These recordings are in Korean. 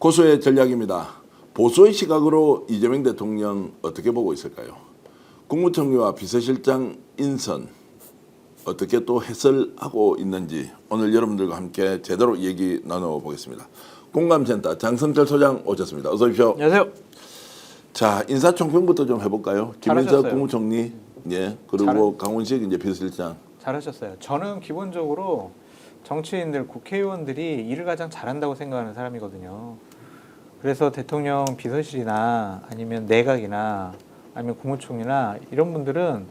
고수의 전략입니다. 보수의 시각으로 이재명 대통령 어떻게 보고 있을까요? 국무총리와 비서실장 인선 어떻게 또 해설하고 있는지 오늘 여러분들과 함께 제대로 얘기 나눠보겠습니다. 공감센터 장성철 소장 오셨습니다. 어서 오십시오. 안녕하세요. 자, 인사총평부터 좀 해볼까요? 김민석 잘하셨어요. 국무총리, 예, 그리고 강훈식 이제 비서실장. 잘하셨어요. 저는 기본적으로 정치인들, 국회의원들이 일을 가장 잘한다고 생각하는 사람이거든요. 그래서 대통령 비서실이나 아니면 내각이나 아니면 국무총리나 이런 분들은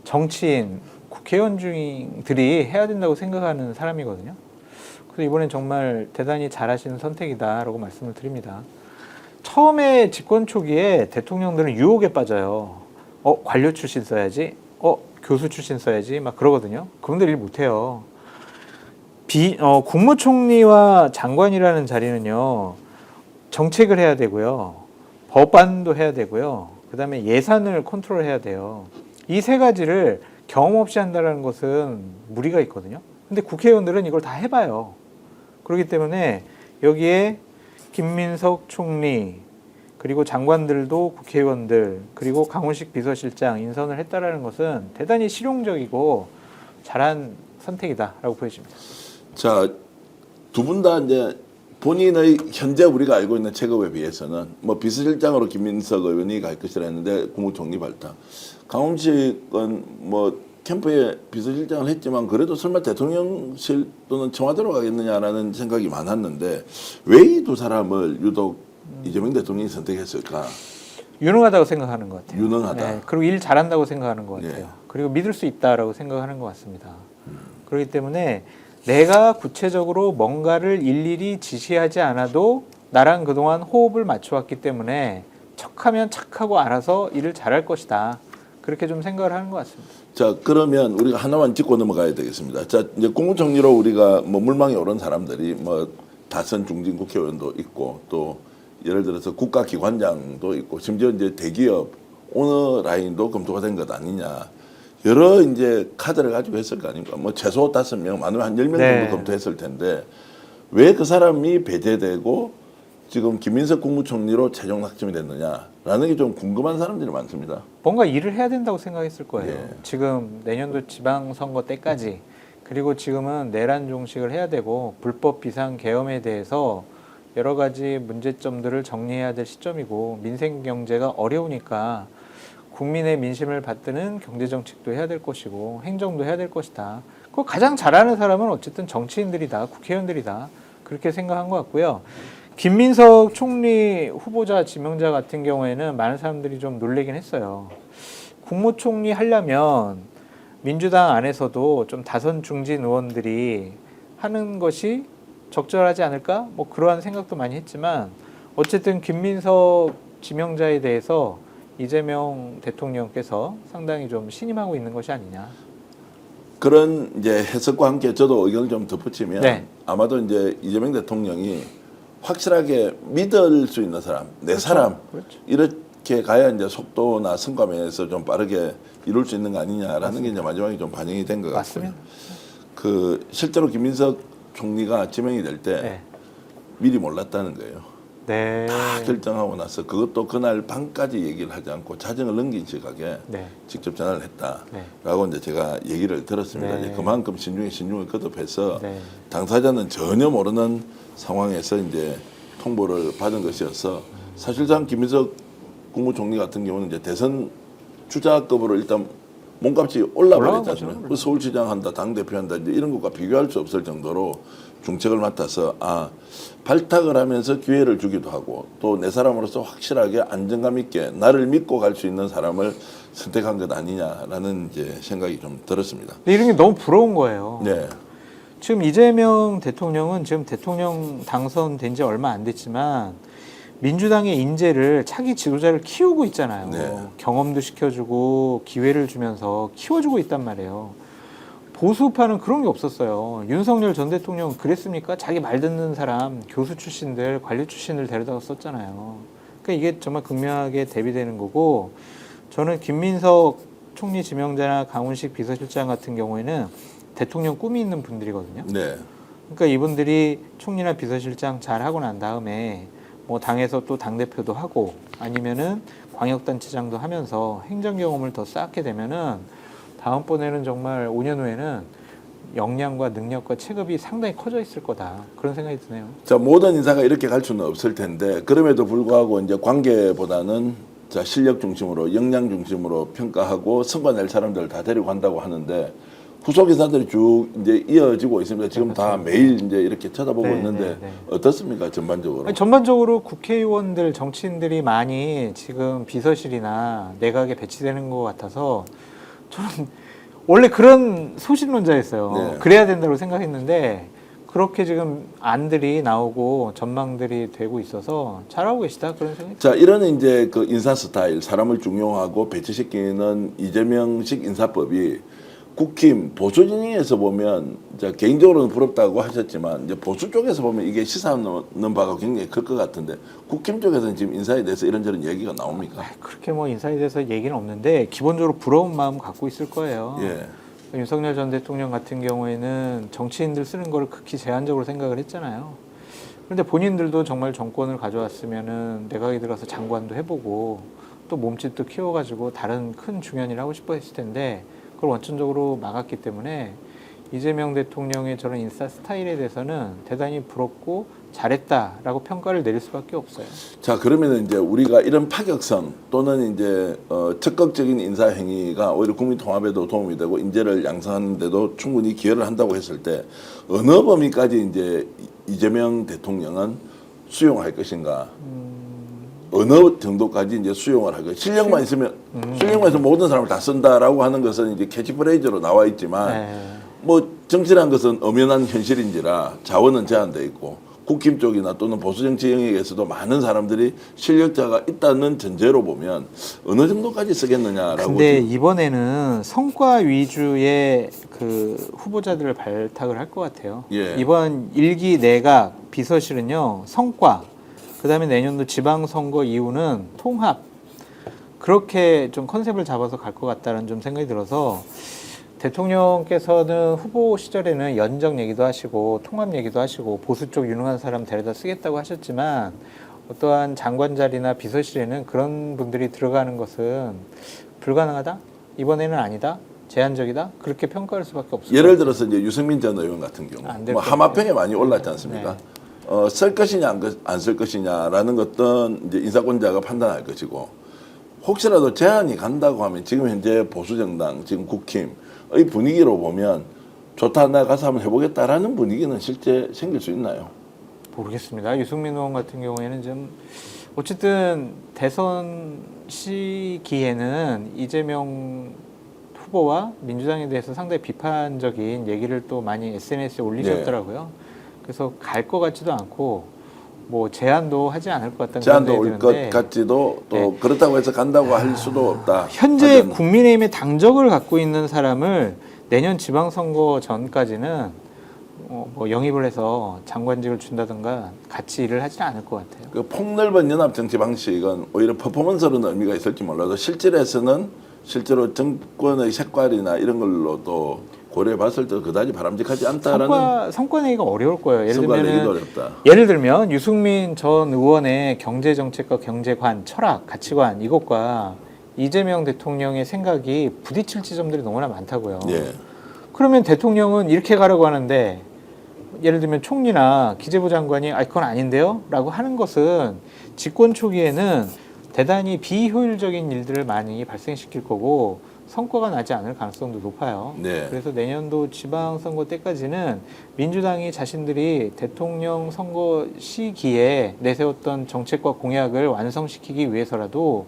정치인, 국회의원들이 해야 된다고 생각하는 사람이거든요. 그래서 이번엔 정말 대단히 잘하시는 선택이다라고 말씀을 드립니다. 처음에 집권 초기에 대통령들은 유혹에 빠져요. 관료 출신 써야지. 교수 출신 써야지. 막 그러거든요. 그분들 일 못해요. 국무총리와 장관이라는 자리는요. 정책을 해야 되고요. 법안도 해야 되고요. 그다음에 예산을 컨트롤해야 돼요. 이 세 가지를 경험 없이 한다는 것은 무리가 있거든요. 근데 국회의원들은 이걸 다 해봐요. 그렇기 때문에 여기에 김민석 총리 그리고 장관들도 국회의원들 그리고 강훈식 비서실장 인선을 했다라는 것은 대단히 실용적이고 잘한 선택이다라고 보여집니다. 자, 두 분 다 이제 본인의 현재 우리가 알고 있는 체급에 비해서는 뭐 비서실장으로 김민석 의원이 갈 것이라 했는데 국무총리 발탁. 강훈식은 뭐 캠프에 비서실장을 했지만 그래도 설마 대통령실 또는 청와대로 가겠느냐라는 생각이 많았는데 왜 이 두 사람을 유독 이재명 대통령이 선택했을까? 유능하다고 생각하는 것 같아요. 유능하다. 네, 그리고 일 잘한다고 생각하는 것 같아요. 예. 그리고 믿을 수 있다라고 생각하는 것 같습니다. 그렇기 때문에 내가 구체적으로 뭔가를 일일이 지시하지 않아도 나랑 그동안 호흡을 맞춰왔기 때문에 척하면 착하고 알아서 일을 잘할 것이다. 그렇게 좀 생각을 하는 것 같습니다. 자, 그러면 우리가 하나만 짚고 넘어가야 되겠습니다. 자, 이제 국무총리로 우리가 뭐 물망에 오른 사람들이 뭐 다선 중진 국회의원도 있고 또 예를 들어서 국가기관장도 있고 심지어 이제 대기업 오너 라인도 검토가 된 것 아니냐. 여러 이제 카드를 가지고 했을 거 아닙니까? 뭐 최소 5명, 많으면 한 10명 네. 정도 검토했을 텐데 왜 그 사람이 배제되고 지금 김민석 국무총리로 최종 낙점이 됐느냐라는 게 좀 궁금한 사람들이 많습니다. 뭔가 일을 해야 된다고 생각했을 거예요. 예. 지금 내년도 지방선거 때까지 그리고 지금은 내란 종식을 해야 되고 불법 비상 계엄에 대해서 여러 가지 문제점들을 정리해야 될 시점이고 민생 경제가 어려우니까 국민의 민심을 받드는 경제정책도 해야 될 것이고 행정도 해야 될 것이다. 그거 가장 잘하는 사람은 어쨌든 정치인들이다. 국회의원들이다. 그렇게 생각한 것 같고요. 김민석 총리 후보자 지명자 같은 경우에는 많은 사람들이 좀 놀라긴 했어요. 국무총리 하려면 민주당 안에서도 좀 다선 중진 의원들이 하는 것이 적절하지 않을까? 뭐 그러한 생각도 많이 했지만 어쨌든 김민석 지명자에 대해서 이재명 대통령께서 상당히 좀 신임하고 있는 것이 아니냐. 그런 이제 해석과 함께 저도 의견을 좀 덧붙이면 네. 아마도 이제 이재명 대통령이 확실하게 믿을 수 있는 사람, 내 사람 그렇죠. 이렇게 가야 이제 속도나 성과면에서 좀 빠르게 이룰 수 있는 거 아니냐라는 맞습니다. 게 이제 마지막에 좀 반영이 된 것 같고요. 맞습니다. 그 실제로 김민석 총리가 지명이 될 때 네. 미리 몰랐다는 거예요. 네. 다 결정하고 나서 그것도 그날 밤까지 얘기를 하지 않고 자정을 넘긴 시각에 네. 직접 전화를 했다라고 이제 제가 얘기를 들었습니다. 네. 이제 그만큼 신중을 거듭해서 네. 당사자는 전혀 모르는 상황에서 이제 통보를 받은 것이어서 사실상 김민석 국무총리 같은 경우는 이제 대선 주자급으로 일단 몸값이 올라버렸잖아요. 거죠. 서울시장 한다, 당대표 한다 이제 이런 것과 비교할 수 없을 정도로 중책을 맡아서 발탁을 하면서 기회를 주기도 하고 또 내 사람으로서 확실하게 안정감 있게 나를 믿고 갈 수 있는 사람을 선택한 것 아니냐라는 이제 생각이 좀 들었습니다. 근데 이런 게 너무 부러운 거예요. 네, 지금 이재명 대통령은 지금 대통령 당선된 지 얼마 안 됐지만 민주당의 인재를 차기 지도자를 키우고 있잖아요. 네. 경험도 시켜주고 기회를 주면서 키워주고 있단 말이에요. 보수파는 그런 게 없었어요. 윤석열 전 대통령은 그랬습니까? 자기 말 듣는 사람, 교수 출신들, 관료 출신들 데려다가 썼잖아요. 그러니까 이게 정말 극명하게 대비되는 거고 저는 김민석 총리 지명자나 강훈식 비서실장 같은 경우에는 대통령 꿈이 있는 분들이거든요. 네. 그러니까 이분들이 총리나 비서실장 잘 하고 난 다음에 뭐 당에서 또 당대표도 하고 아니면은 광역단체장도 하면서 행정 경험을 더 쌓게 되면은 다음번에는 정말 5년 후에는 역량과 능력과 체급이 상당히 커져 있을 거다. 그런 생각이 드네요. 자, 모든 인사가 이렇게 갈 수는 없을 텐데 그럼에도 불구하고 이제 관계보다는 자, 실력 중심으로 역량 중심으로 평가하고 성과 낼 사람들을 다 데리고 간다고 하는데 후속 인사들이 쭉 이제 이어지고 있습니다. 지금 다 매일 이제 이렇게 쳐다보고 네, 있는데 네. 어떻습니까 전반적으로? 아니, 전반적으로 국회의원들, 정치인들이 많이 지금 비서실이나 내각에 배치되는 것 같아서 저는 원래 그런 소신론자였어요. 네. 그래야 된다고 생각했는데 그렇게 지금 안들이 나오고 전망들이 되고 있어서 잘하고 계시다 그런 생각이 자, 이런 이제 그 인사 스타일, 사람을 중용하고 배치시키는 이재명식 인사법이 국힘 보수 진영에서 보면 이제 개인적으로는 부럽다고 하셨지만 이제 보수 쪽에서 보면 이게 시사하는 바가 굉장히 클 것 같은데 국힘 쪽에서는 지금 인사에 대해서 이런저런 얘기가 나옵니까? 그렇게 뭐 인사에 대해서 얘기는 없는데 기본적으로 부러운 마음 갖고 있을 거예요. 예. 윤석열 전 대통령 같은 경우에는 정치인들 쓰는 거를 극히 제한적으로 생각을 했잖아요. 그런데 본인들도 정말 정권을 가져왔으면은 내각에 들어서 장관도 해보고 또 몸집도 키워가지고 다른 큰 중요한 일을 하고 싶어 했을 텐데 그걸 원천적으로 막았기 때문에 이재명 대통령의 저런 인사 스타일에 대해서는 대단히 부럽고 잘했다라고 평가를 내릴 수밖에 없어요. 자, 그러면 이제 우리가 이런 파격성 또는 이제 적극적인 인사 행위가 오히려 국민 통합에도 도움이 되고 인재를 양성하는 데도 충분히 기여를 한다고 했을 때 어느 범위까지 이제 이재명 대통령은 수용할 것인가? 어느 정도까지 이제 수용을 하고 실력만 있으면 실력만 있으면 모든 사람을 다 쓴다라고 하는 것은 이제 캐치프레이즈로 나와 있지만 네. 뭐 정치란 것은 엄연한 현실인지라 자원은 제한돼 있고 국힘 쪽이나 또는 보수 정치 영역에서도 많은 사람들이 실력자가 있다는 전제로 보면 어느 정도까지 쓰겠느냐라고. 근데 이번에는 성과 위주의 그 후보자들을 발탁을 할 것 같아요. 예. 이번 1기 내각 비서실은요 성과, 그다음에 내년도 지방선거 이후는 통합, 그렇게 좀 컨셉을 잡아서 갈 것 같다는 좀 생각이 들어서 대통령께서는 후보 시절에는 연정 얘기도 하시고 통합 얘기도 하시고 보수 쪽 유능한 사람 데려다 쓰겠다고 하셨지만 어떠한 장관 자리나 비서실에는 그런 분들이 들어가는 것은 불가능하다? 이번에는 아니다? 제한적이다? 그렇게 평가할 수밖에 없어요. 예를 들어서 이제 유승민 전 의원 같은 경우 안될 뭐 것 하마평에 많이 올랐지 않습니까? 네. 쓸 것이냐 안 쓸 것이냐라는 것은 이제 인사권자가 판단할 것이고 혹시라도 제한이 간다고 하면 지금 현재 보수 정당 지금 국힘의 분위기로 보면 좋다 나 가서 한번 해보겠다라는 분위기는 실제 생길 수 있나요? 모르겠습니다. 유승민 의원 같은 경우에는 좀 어쨌든 대선 시기에는 이재명 후보와 민주당에 대해서 상당히 비판적인 얘기를 또 많이 SNS에 올리셨더라고요. 그래서 갈 것 같지도 않고 뭐 제안도 하지 않을 것 같다는 제한도 생각이 올 것 드는데 같지도 또 네. 그렇다고 해서 간다고 할 수도 없다. 현재 하여튼 국민의힘의 당적을 갖고 있는 사람을 내년 지방선거 전까지는 뭐 영입을 해서 장관직을 준다든가 같이 일을 하지는 않을 것 같아요. 그 폭넓은 연합 정치 방식은 오히려 퍼포먼스로는 의미가 있을지 몰라도 실질에서는 실제로 정권의 색깔이나 이런 걸로도 고려해 봤을 때 그다지 바람직하지 않다라는 성과 내기가 어려울 거예요. 예를 성과 내기도 들면 어렵다. 예를 들면 유승민 전 의원의 경제 정책과 경제관, 철학, 가치관 이것과 이재명 대통령의 생각이 부딪힐 지점들이 너무나 많다고요. 예. 그러면 대통령은 이렇게 가려고 하는데 예를 들면 총리나 기재부 장관이 그건 아닌데요? 라고 하는 것은 집권 초기에는 대단히 비효율적인 일들을 많이 발생시킬 거고 성과가 나지 않을 가능성도 높아요. 네. 그래서 내년도 지방선거 때까지는 민주당이 자신들이 대통령 선거 시기에 내세웠던 정책과 공약을 완성시키기 위해서라도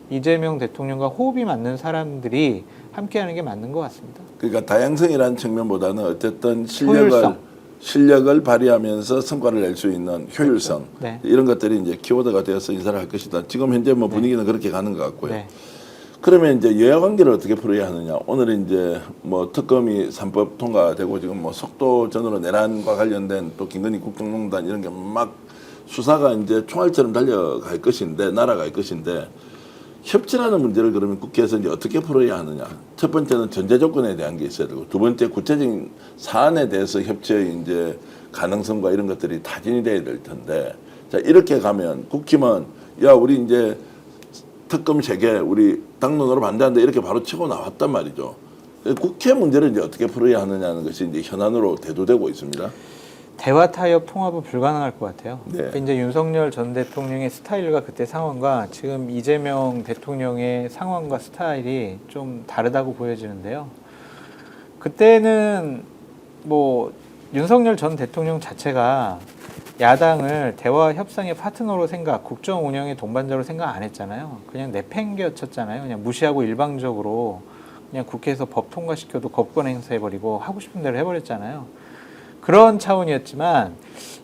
이재명 대통령과 호흡이 맞는 사람들이 함께하는 게 맞는 것 같습니다. 그러니까 다양성이라는 측면보다는 어쨌든 효율성. 실력을 발휘하면서 성과를 낼 수 있는 효율성 네. 이런 것들이 이제 키워드가 되어서 인사를 할 것이다. 지금 현재 뭐 분위기는 그렇게 가는 것 같고요. 네. 그러면 이제 여야 관계를 어떻게 풀어야 하느냐. 오늘은 이제 뭐 특검이 3법 통과되고 지금 뭐 속도전으로 내란과 관련된 또 김건희 국정농단 이런 게 막 수사가 이제 총알처럼 달려갈 것인데 날아갈 것인데 협치라는 문제를 그러면 국회에서 이제 어떻게 풀어야 하느냐. 첫 번째는 전제 조건에 대한 게 있어야 되고 두 번째 구체적인 사안에 대해서 협치의 이제 가능성과 이런 것들이 타진이 돼야 될 텐데 자, 이렇게 가면 국힘은 야, 우리 이제 특검 3개 우리 당론으로 반대한다 이렇게 바로 치고 나왔단 말이죠. 국회 문제를 이제 어떻게 풀어야 하느냐는 것이 이제 현안으로 대두되고 있습니다. 대화 타협 통합은 불가능할 것 같아요. 네. 그러니까 이제 윤석열 전 대통령의 스타일과 그때 상황과 지금 이재명 대통령의 상황과 스타일이 좀 다르다고 보여지는데요. 그때는 뭐 윤석열 전 대통령 자체가 야당을 대화 협상의 파트너로 생각, 국정 운영의 동반자로 생각 안 했잖아요. 그냥 내팽개쳤잖아요. 그냥 무시하고 일방적으로 그냥 국회에서 법 통과시켜도 거부권 행사해버리고 하고 싶은 대로 해버렸잖아요. 그런 차원이었지만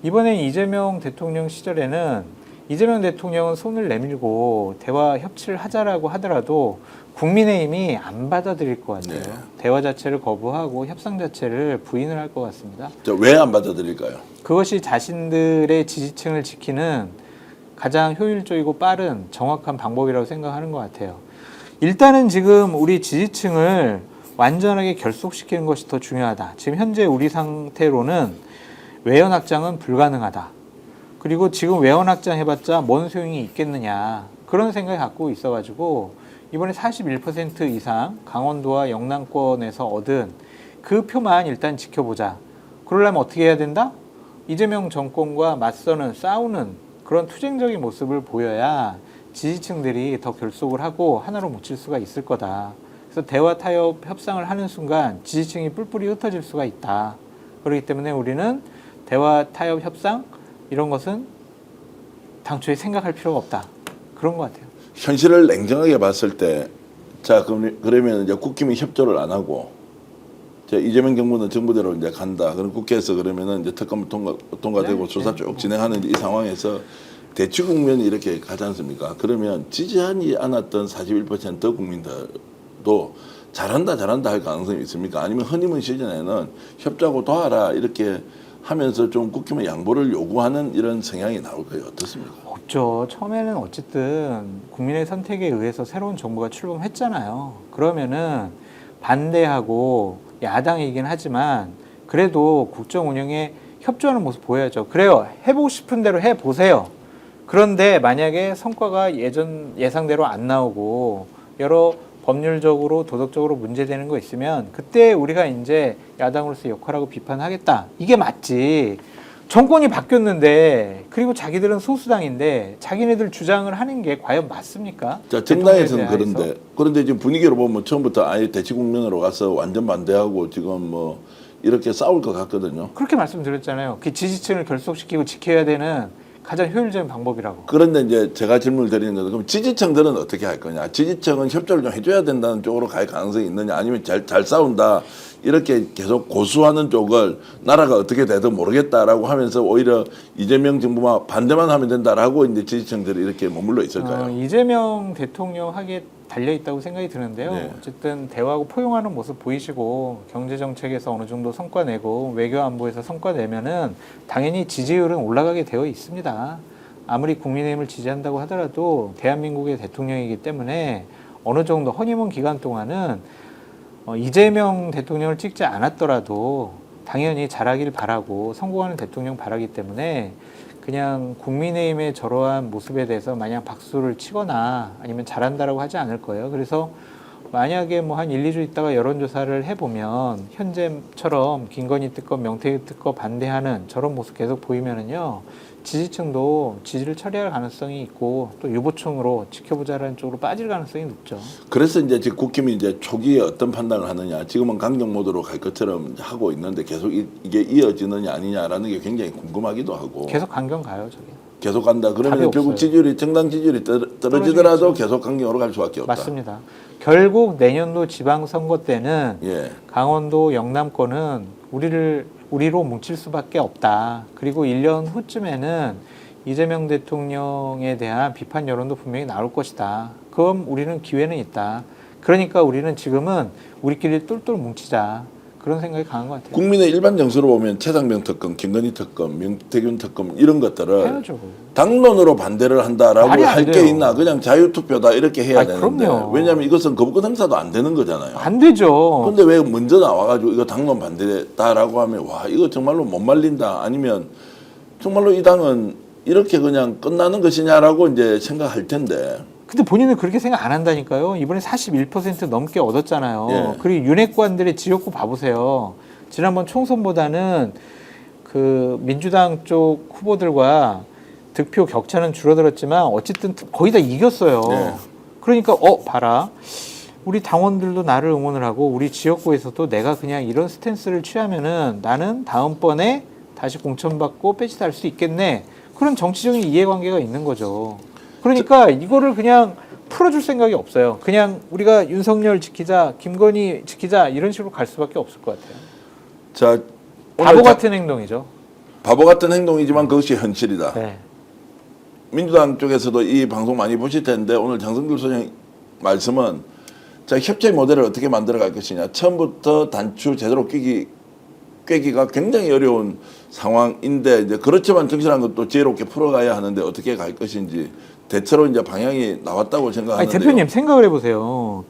이번엔 이재명 대통령 시절에는 이재명 대통령은 손을 내밀고 대화 협치를 하자라고 하더라도 국민의힘이 안 받아들일 것 같아요. 네. 대화 자체를 거부하고 협상 자체를 부인을 할 것 같습니다. 왜 안 받아들일까요? 그것이 자신들의 지지층을 지키는 가장 효율적이고 빠른 정확한 방법이라고 생각하는 것 같아요. 일단은 지금 우리 지지층을 완전하게 결속시키는 것이 더 중요하다. 지금 현재 우리 상태로는 외연 확장은 불가능하다. 그리고 지금 외연 확장 해봤자 뭔 소용이 있겠느냐. 그런 생각을 갖고 있어가지고 이번에 41% 이상 강원도와 영남권에서 얻은 그 표만 일단 지켜보자. 그러려면 어떻게 해야 된다? 이재명 정권과 맞서는 싸우는 그런 투쟁적인 모습을 보여야 지지층들이 더 결속을 하고 하나로 뭉칠 수가 있을 거다. 그래서 대화 타협 협상을 하는 순간 지지층이 뿔뿔이 흩어질 수가 있다. 그렇기 때문에 우리는 대화 타협 협상 이런 것은 당초에 생각할 필요가 없다. 그런 것 같아요. 현실을 냉정하게 봤을 때, 자, 그러면 이제 국힘이 협조를 안 하고, 자, 이재명 정부는 정부대로 이제 간다. 그럼 국회에서 그러면은 이제 특검 통과되고 네, 조사 쭉 진행하는 이 상황에서 대치 국면이 이렇게 가지 않습니까? 그러면 지지하지 않았던 41% 국민들도 잘한다 할 가능성이 있습니까? 아니면 허니문 시즌에는 협조하고 도와라 이렇게 하면서 좀 국힘의 양보를 요구하는 이런 성향이 나올까요? 어떻습니까? 없죠. 처음에는 어쨌든 국민의 선택에 의해서 새로운 정부가 출범했잖아요. 그러면은 반대하고 야당이긴 하지만 그래도 국정 운영에 협조하는 모습 보여야죠. 그래요. 해보고 싶은 대로 해보세요. 그런데 만약에 성과가 예상대로 안 나오고 여러 법률적으로 도덕적으로 문제되는 거 있으면 그때 우리가 이제 야당으로서 역할하고 비판하겠다. 이게 맞지. 정권이 바뀌었는데 그리고 자기들은 소수당인데 자기네들 주장을 하는 게 과연 맞습니까? 자, 정당에서는 대통령에 그런데 지금 분위기로 보면 처음부터 아예 대치 국면으로 가서 완전 반대하고 지금 뭐 이렇게 싸울 것 같거든요. 그렇게 말씀드렸잖아요. 그 지지층을 결속시키고 지켜야 되는 가장 효율적인 방법이라고. 그런데 이제 제가 질문을 드리는 것은 그럼 지지층들은 어떻게 할 거냐? 지지층은 협조를 좀 해줘야 된다는 쪽으로 갈 가능성이 있느냐? 아니면 잘 싸운다 이렇게 계속 고수하는 쪽을 나라가 어떻게 되든 모르겠다라고 하면서 오히려 이재명 정부만 반대만 하면 된다라고 이제 지지층들이 이렇게 머물러 있을까요? 이재명 대통령 하기에 달려 있다고 생각이 드는데요. 네. 어쨌든 대화하고 포용하는 모습 보이시고 경제 정책에서 어느 정도 성과 내고 외교 안보에서 성과 내면은 당연히 지지율은 올라가게 되어 있습니다. 아무리 국민의힘을 지지한다고 하더라도 대한민국의 대통령이기 때문에 어느 정도 허니문 기간 동안은 이재명 대통령을 찍지 않았더라도 당연히 잘하길 바라고 성공하는 대통령 바라기 때문에 그냥 국민의힘의 저러한 모습에 대해서 마냥 박수를 치거나 아니면 잘한다라고 하지 않을 거예요. 그래서 만약에 뭐 한 1, 2주 있다가 여론조사를 해보면 현재처럼 김건희 특검, 명태균 특검 반대하는 저런 모습 계속 보이면은요. 지지층도 지지를 처리할 가능성이 있고 또 유보층으로 지켜보자라는 쪽으로 빠질 가능성이 높죠. 그래서 이제 지금 국힘이 이제 초기에 어떤 판단을 하느냐, 지금은 강경 모드로 갈 것처럼 하고 있는데 계속 이게 이어지느냐 아니냐라는 게 굉장히 궁금하기도 하고. 계속 강경 가요, 저기. 계속 간다. 답이 그러면 결국 없어요. 정당 지지율이 떨어지더라도 계속 강경으로 갈 수밖에 없다. 맞습니다. 결국 내년도 지방선거 때는 예. 강원도 영남권은 우리로 뭉칠 수밖에 없다. 그리고 1년 후쯤에는 이재명 대통령에 대한 비판 여론도 분명히 나올 것이다. 그럼 우리는 기회는 있다. 그러니까 우리는 지금은 우리끼리 똘똘 뭉치자. 그런 생각이 강한 것 같아요. 국민의 일반 정서로 보면 최상병 특검, 김건희 특검, 명태균 특검 이런 것들을 해야죠. 당론으로 반대를 한다라고 말이 안 할 게 돼요. 있나? 그냥 자유투표다 이렇게 해야 되는데 그럼요. 왜냐하면 이것은 거부권 행사도 안 되는 거잖아요. 안 되죠. 근데 왜 먼저 나와가지고 이거 당론 반대다라고 하면 와 이거 정말로 못 말린다 아니면 정말로 이 당은 이렇게 그냥 끝나는 것이냐라고 이제 생각할 텐데. 근데 본인은 그렇게 생각 안 한다니까요. 이번에 41% 넘게 얻었잖아요. 예. 그리고 윤핵관들의 지역구 봐보세요. 지난번 총선보다는 그 민주당 쪽 후보들과 득표 격차는 줄어들었지만 어쨌든 거의 다 이겼어요. 네. 그러니까 봐라. 우리 당원들도 나를 응원을 하고 우리 지역구에서도 내가 그냥 이런 스탠스를 취하면은 나는 다음번에 다시 공천받고 배치 달 수 있겠네. 그런 정치적인 이해관계가 있는 거죠. 그러니까 이거를 그냥 풀어줄 생각이 없어요. 그냥 우리가 윤석열 지키자, 김건희 지키자 이런 식으로 갈 수밖에 없을 것 같아요. 자, 바보 같은 행동이죠. 바보 같은 행동이지만 그것이 현실이다. 네. 민주당 쪽에서도 이 방송 많이 보실 텐데 오늘 장성길 소장 말씀은 자, 협치 모델을 어떻게 만들어 갈 것이냐. 처음부터 단추 제대로 꿰기가 굉장히 어려운 상황인데 이제 그렇지만 정신한 것도 지혜롭게 풀어가야 하는데 어떻게 갈 것인지 대체로 이제 방향이 나왔다고 생각하는데요. 아니, 대표님 생각을 해보세요.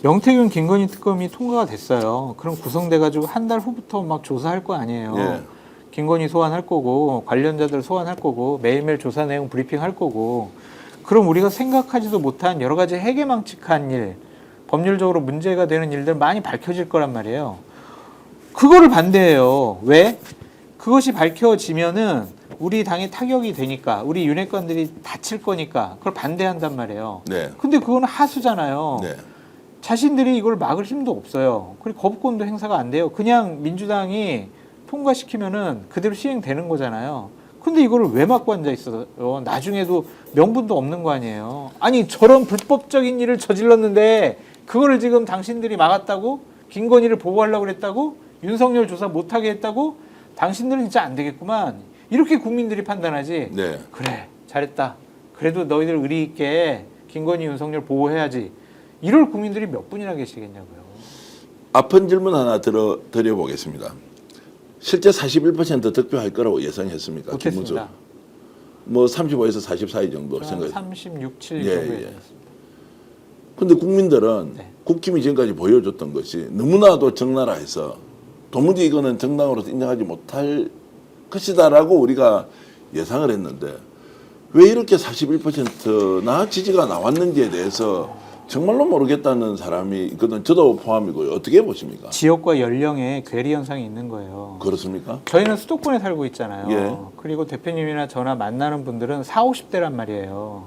명태균 김건희 특검이 통과가 됐어요. 그럼 구성돼가지고 한 달 후부터 막 조사할 거 아니에요. 예. 김건희 소환할 거고 관련자들 소환할 거고 매일매일 조사 내용 브리핑할 거고 그럼 우리가 생각하지도 못한 여러 가지 해괴망측한 일, 법률적으로 문제가 되는 일들 많이 밝혀질 거란 말이에요. 그거를 반대해요. 왜? 그것이 밝혀지면은 우리 당에 타격이 되니까 우리 윤핵관들이 다칠 거니까 그걸 반대한단 말이에요. 네. 근데 그거는 하수잖아요. 네. 자신들이 이걸 막을 힘도 없어요. 그리고 거부권도 행사가 안 돼요. 그냥 민주당이 통과시키면은 그대로 시행되는 거잖아요. 근데 이거를 왜 막고 앉아 있어요? 나중에도 명분도 없는 거 아니에요. 아니 저런 불법적인 일을 저질렀는데 그거를 지금 당신들이 막았다고? 김건희를 보호하려고 그랬다고? 윤석열 조사 못하게 했다고? 당신들은 진짜 안 되겠구만. 이렇게 국민들이 판단하지. 네. 그래 잘했다. 그래도 너희들 의리 있게 김건희 윤석열 보호해야지. 이럴 국민들이 몇 분이나 계시겠냐고요. 아픈 질문 하나 드려보겠습니다. 실제 41% 득표할 거라고 예상했습니까? 못했습니다. 뭐 35에서 44위 정도 생각해요. 36, 7 예, 정도 예. 예상했습니다. 근데 국민들은 네. 국힘이 지금까지 보여줬던 것이 너무나도 적나라해서 도무지 이거는 정당으로서 인정하지 못할 것이다라고 우리가 예상을 했는데 왜 이렇게 41%나 지지가 나왔는지에 대해서 정말로 모르겠다는 사람이 있거든. 저도 포함이고요. 어떻게 보십니까? 지역과 연령에 괴리 현상이 있는 거예요. 그렇습니까? 저희는 수도권에 살고 있잖아요. 예. 그리고 대표님이나 저나 만나는 분들은 40, 50대란 말이에요.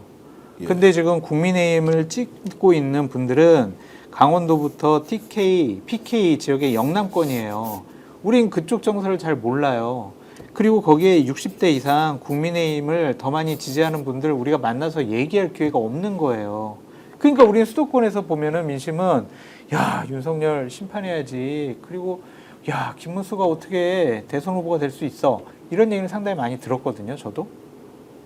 예. 근데 지금 국민의힘을 찍고 있는 분들은 강원도부터 TK, PK 지역의 영남권이에요. 우린 그쪽 정서를 잘 몰라요. 그리고 거기에 60대 이상 국민의힘을 더 많이 지지하는 분들 우리가 만나서 얘기할 기회가 없는 거예요. 그러니까 우리는 수도권에서 보면은 민심은 야 윤석열 심판해야지. 그리고 야 김문수가 어떻게 대선 후보가 될 수 있어. 이런 얘기를 상당히 많이 들었거든요. 저도.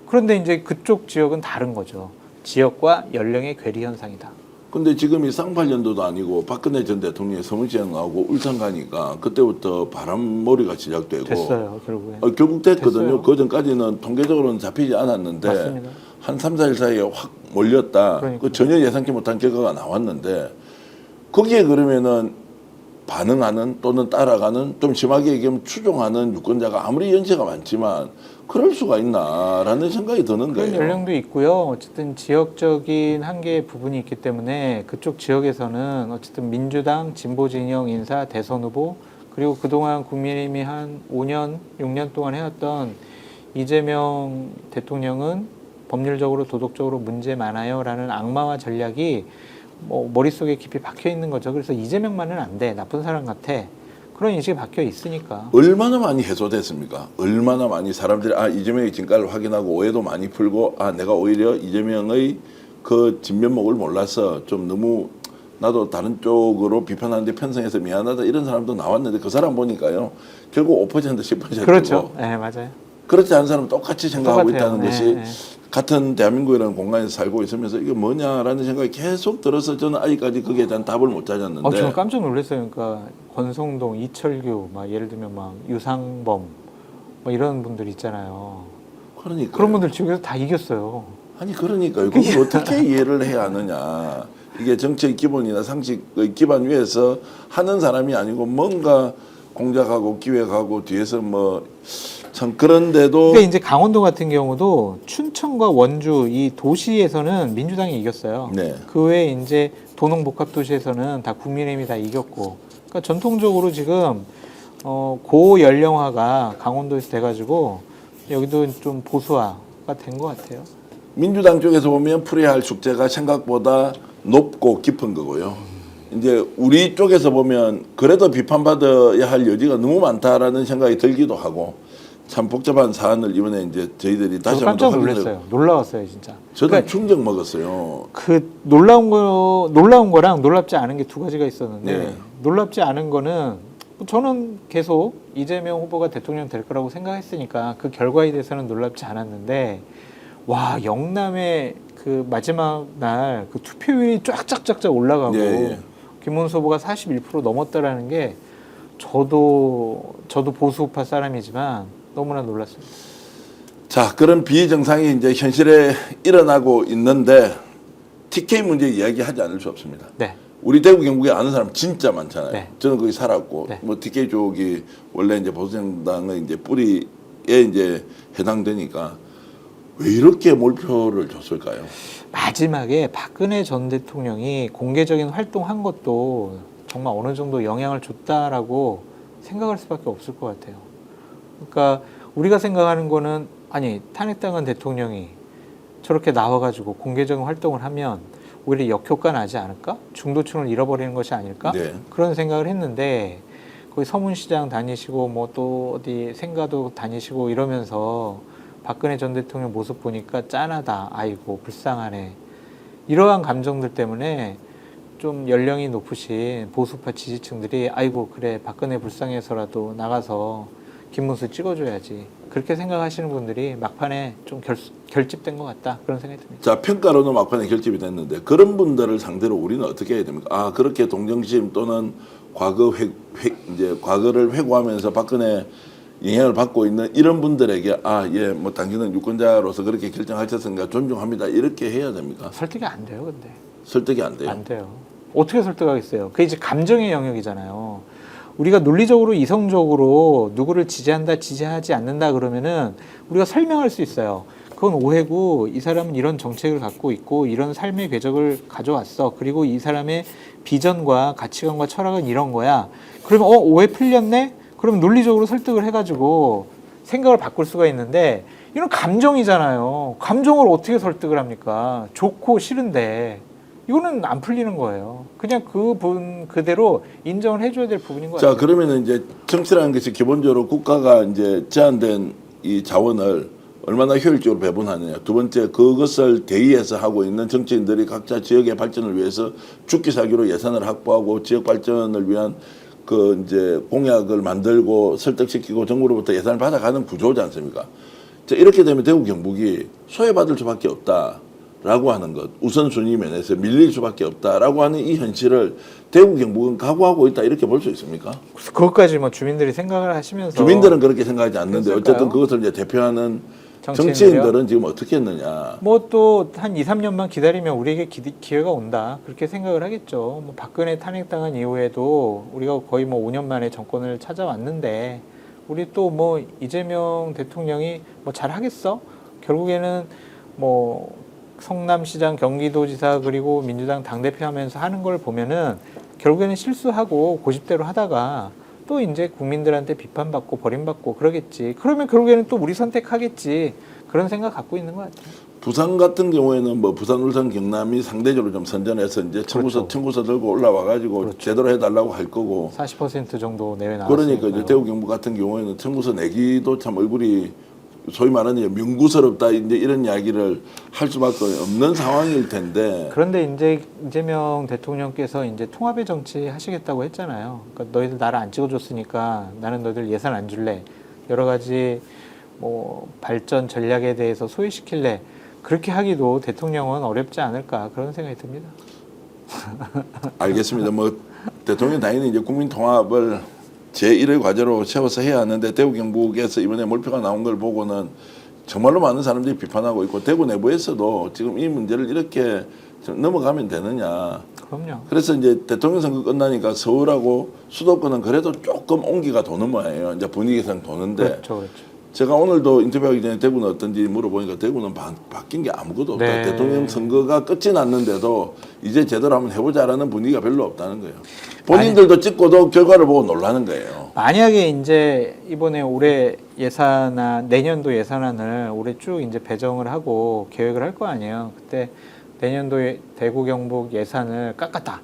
그런데 이제 그쪽 지역은 다른 거죠. 지역과 연령의 괴리 현상이다. 근데 지금 이 쌍팔년도도 아니고 박근혜 전 대통령이 서울시장하고 울산 가니까 그때부터 바람머리가 시작되고 됐어요. 결국엔. 결국 됐거든요. 됐어요. 그 전까지는 통계적으로는 잡히지 않았는데 맞습니다. 한 3, 4일 사이에 확 몰렸다. 그러니까요. 그 전혀 예상치 못한 결과가 나왔는데 거기에 그러면은 반응하는 또는 따라가는 좀 심하게 얘기하면 추종하는 유권자가 아무리 연세가 많지만 그럴 수가 있나라는 생각이 드는 그런 거예요. 연령도 있고요. 어쨌든 지역적인 한계의 부분이 있기 때문에 그쪽 지역에서는 어쨌든 민주당 진보 진영 인사 대선 후보 그리고 그동안 국민의힘이 한 5년, 6년 동안 해왔던 이재명 대통령은 법률적으로 도덕적으로 문제 많아요라는 악마화 전략이 뭐 머릿속에 깊이 박혀 있는 거죠. 그래서 이재명만은 안 돼. 나쁜 사람 같아. 그런 인식이 박혀 있으니까. 얼마나 많이 해소됐습니까? 얼마나 많이 사람들이 이재명의 진가를 확인하고 오해도 많이 풀고 내가 오히려 이재명의 그 진면목을 몰라서 좀 너무 나도 다른 쪽으로 비판하는데 편성해서 미안하다 이런 사람도 나왔는데 그 사람 보니까요. 결국 5% 10%고 그렇죠. 네, 맞아요. 그렇지 않은 사람은 똑같이 생각하고 똑같아요. 있다는 네, 것이 네. 같은 대한민국이라는 공간에서 살고 있으면서 이게 뭐냐라는 생각이 계속 들어서 저는 아직까지 거기에 대한 답을 못 찾았는데 저는 깜짝 놀랐어요. 그러니까 권성동, 이철규, 막 예를 들면 막 유상범, 뭐 이런 분들 있잖아요. 그러니까 그런 분들 지역에서 다 이겼어요. 아니 그러니까요. 그걸 어떻게 이해를 해야 하느냐. 이게 정치의 기본이나 상식의 기반 위에서 하는 사람이 아니고 뭔가 공작하고 기획하고 뒤에서 뭐 참 그런데도 근데 이제 강원도 같은 경우도 춘천과 원주 이 도시에서는 민주당이 이겼어요. 네. 그 외에 이제 도농복합도시에서는 다 국민의힘이 다 이겼고, 그러니까 전통적으로 지금 고연령화가 강원도에서 돼가지고 여기도 좀 보수화가 된 것 같아요. 민주당 쪽에서 보면 풀어야 할 숙제가 생각보다 높고 깊은 거고요. 이제 우리 쪽에서 보면 그래도 비판받아야 할 여지가 너무 많다라는 생각이 들기도 하고 참 복잡한 사안을 이번에 이제 저희들이 다시 저도 한번 깜짝 놀랐어요. 놀라웠어요, 진짜. 저도 그러니까 충격 먹었어요. 그 놀라운 거랑 놀랍지 않은 게 두 가지가 있었는데 네. 놀랍지 않은 거는 저는 계속 이재명 후보가 대통령 될 거라고 생각했으니까 그 결과에 대해서는 놀랍지 않았는데 와 영남의 그 마지막 날 그 투표율이 쫙쫙쫙쫙 올라가고 예, 예. 김문수 후보가 41% 넘었다라는 게 저도 보수우파 사람이지만 너무나 놀랐습니다. 자, 그런 비정상이 이제 현실에 일어나고 있는데 TK 문제 이야기하지 않을 수 없습니다. 네. 우리 대구 경북에 아는 사람 진짜 많잖아요. 네. 저는 거기 살았고 네. 뭐 TK 쪽이 원래 이제 보수정당의 이제 뿌리에 이제 해당되니까 왜 이렇게 몰표를 줬을까요? 마지막에 박근혜 전 대통령이 공개적인 활동한 것도 정말 어느 정도 영향을 줬다라고 생각할 수밖에 없을 것 같아요. 그러니까 우리가 생각하는 거는 아니 탄핵당한 대통령이 저렇게 나와가지고 공개적인 활동을 하면 오히려 역효과 나지 않을까? 중도층을 잃어버리는 것이 아닐까? 네. 그런 생각을 했는데 거기 서문시장 다니시고 뭐 또 어디 생가도 다니시고 이러면서 박근혜 전 대통령 모습 보니까 짠하다, 아이고 불쌍하네 이러한 감정들 때문에 좀 연령이 높으신 보수파 지지층들이 아이고 그래 박근혜 불쌍해서라도 나가서 김문수 찍어줘야지 그렇게 생각하시는 분들이 막판에 좀 결집된 것 같다 그런 생각이 듭니다. 자, 평가로는 막판에 결집이 됐는데 그런 분들을 상대로 우리는 어떻게 해야 됩니까? 아, 그렇게 동정심 또는 이제 과거를 회고하면서 박근혜 영향을 받고 있는 이런 분들에게 아, 예, 뭐 당신은 유권자로서 그렇게 결정하셨으니까 존중합니다. 이렇게 해야 됩니까? 설득이 안 돼요, 근데. 설득이 안 돼요. 안 돼요. 어떻게 설득하겠어요? 그게 이제 감정의 영역이잖아요. 우리가 논리적으로 이성적으로 누구를 지지한다, 지지하지 않는다 그러면은 우리가 설명할 수 있어요. 그건 오해고 이 사람은 이런 정책을 갖고 있고 이런 삶의 궤적을 가져왔어. 그리고 이 사람의 비전과 가치관과 철학은 이런 거야. 그러면 오해 풀렸네? 그러면 논리적으로 설득을 해가지고 생각을 바꿀 수가 있는데 이건 감정이잖아요. 감정을 어떻게 설득을 합니까? 좋고 싫은데 이거는 안 풀리는 거예요. 그냥 그분 그대로 인정을 해줘야 될 부분인 것 자, 같아요. 그러면은 이제 정치라는 것이 기본적으로 국가가 이제 제한된 이 자원을 얼마나 효율적으로 배분하느냐. 두 번째, 그것을 대의해서 하고 있는 정치인들이 각자 지역의 발전을 위해서 죽기 살기로 예산을 확보하고 지역 발전을 위한 그 이제 공약을 만들고 설득시키고 정부로부터 예산을 받아가는 구조지 않습니까? 자, 이렇게 되면 대구 경북이 소외받을 수밖에 없다라고 하는 것, 우선순위 면에서 밀릴 수밖에 없다라고 하는 이 현실을 대구 경북은 각오하고 있다 이렇게 볼 수 있습니까? 그것까지 뭐 주민들이 생각을 하시면서 주민들은 그렇게 생각하지 않는데 그랬을까요? 어쨌든 그것을 이제 대표하는 정치인들이요? 정치인들은 지금 어떻게 했느냐. 뭐 또 한 2, 3년만 기다리면 우리에게 기회가 온다. 그렇게 생각을 하겠죠. 뭐 박근혜 탄핵당한 이후에도 우리가 거의 뭐 5년 만에 정권을 찾아왔는데 우리 또 뭐 이재명 대통령이 뭐 잘하겠어? 결국에는 뭐 성남시장, 경기도지사 그리고 민주당 당대표 하면서 하는 걸 보면은 결국에는 실수하고 고집대로 하다가 또 이제 국민들한테 비판받고 버림받고 그러겠지. 그러면 결국에는 또 우리 선택하겠지. 그런 생각 갖고 있는 것 같아요. 부산 같은 경우에는 뭐 부산, 울산, 경남이 상대적으로 좀 선전해서 이제 청구서 들고 올라와 가지고 제대로 해달라고 할 거고 40% 정도 내외 나왔으니까. 그러니까 이제 대구 경북 같은 경우에는 청구서 내기도 참 얼굴이 소위 말하는 명구스럽다 이제 이런 이야기를 할 수밖에 없는 상황일 텐데. 그런데 이제 이재명 대통령께서 이제 통합의 정치 하시겠다고 했잖아요. 그러니까 너희들 나를 안 찍어줬으니까 나는 너희들 예산 안 줄래. 여러 가지 뭐 발전 전략에 대해서 소외시킬래. 그렇게 하기도 대통령은 어렵지 않을까 그런 생각이 듭니다. 알겠습니다. 뭐 대통령 당연히 이제 국민 통합을 제1의 과제로 세워서 해야 하는데 대구 경북에서 이번에 몰표가 나온 걸 보고는 정말로 많은 사람들이 비판하고 있고 대구 내부에서도 지금 이 문제를 이렇게 넘어가면 되느냐. 그럼요. 그래서 이제 대통령 선거 끝나니까 서울하고 수도권은 그래도 조금 온기가 도는 모양이에요. 이제 분위기상 도는데 그렇죠, 그렇죠. 제가 오늘도 인터뷰하기 전에 대구는 어떤지 물어보니까 대구는 바뀐 게 아무것도 없다. 네. 대통령 선거가 끝이 났는데도 이제 제대로 한번 해보자라는 분위기가 별로 없다는 거예요. 본인들도 찍고도 결과를 보고 놀라는 거예요. 만약에 이제 이번에 올해 예산안, 내년도 예산안을 올해 쭉 이제 배정을 하고 계획을 할 거 아니에요. 그때 내년도에 대구 경북 예산을 깎았다.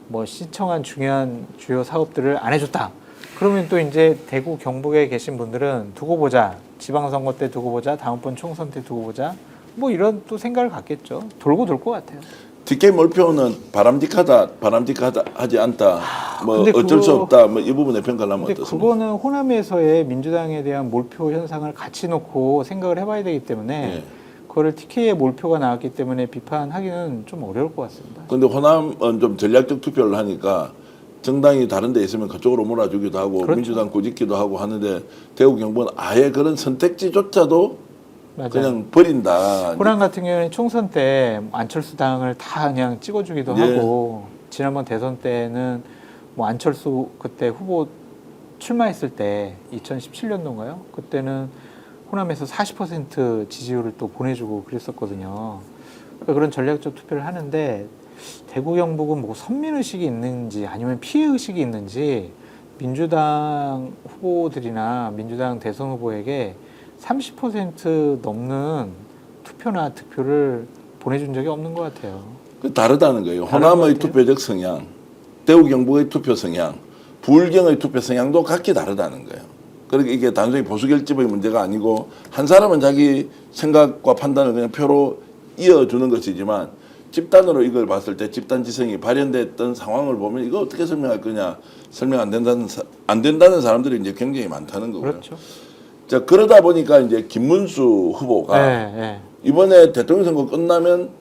뭐 신청한 중요한 주요 사업들을 안 해줬다. 그러면 또 이제 대구 경북에 계신 분들은 두고 보자. 지방선거 때 두고 보자. 다음번 총선 때 두고 보자. 뭐 이런 또 생각을 갖겠죠. 돌고 돌 것 같아요. DK 몰표는 바람직하지 않다. 뭐 근데 어쩔 수 그거- 없다. 뭐 이 부분에 평가를 하면 근데 어떻습니까? 그거는 호남에서의 민주당에 대한 몰표 현상을 같이 놓고 생각을 해봐야 되기 때문에 예. 그거를 TK의 몰표가 나왔기 때문에 비판하기는 좀 어려울 것 같습니다. 근데 호남은 좀 전략적 투표를 하니까 정당이 다른 데 있으면 그쪽으로 몰아주기도 하고 그렇죠. 민주당 꾸짖기도 하고 하는데 대구 경북은 아예 그런 선택지조차도 맞아요. 그냥 버린다. 호남 같은 경우는 총선 때 안철수 당을 다 그냥 찍어주기도 예. 하고 지난번 대선 때는 뭐 안철수 그때 후보 출마했을 때 2017년도인가요? 그때는 호남에서 40% 지지율을 또 보내주고 그랬었거든요. 그러니까 그런 전략적 투표를 하는데 대구 경북은 뭐 선민의식이 있는지 아니면 피해의식이 있는지 민주당 후보들이나 민주당 대선 후보에게 30% 넘는 투표나 득표를 보내준 적이 없는 것 같아요. 그 다르다는 거예요. 다른 것 호남의 같아요. 투표적 성향, 대구 경북의 투표 성향, 부울경의 투표 성향도 각기 다르다는 거예요. 그러니까 이게 단순히 보수 결집의 문제가 아니고 한 사람은 자기 생각과 판단을 그냥 표로 이어주는 것이지만 집단으로 이걸 봤을 때 집단 지성이 발현됐던 상황을 보면 이거 어떻게 설명할 거냐 설명 안 된다는 사람들이 이제 굉장히 많다는 거고요. 그렇죠. 자 그러다 보니까 이제 김문수 후보가 네, 네. 이번에 대통령 선거 끝나면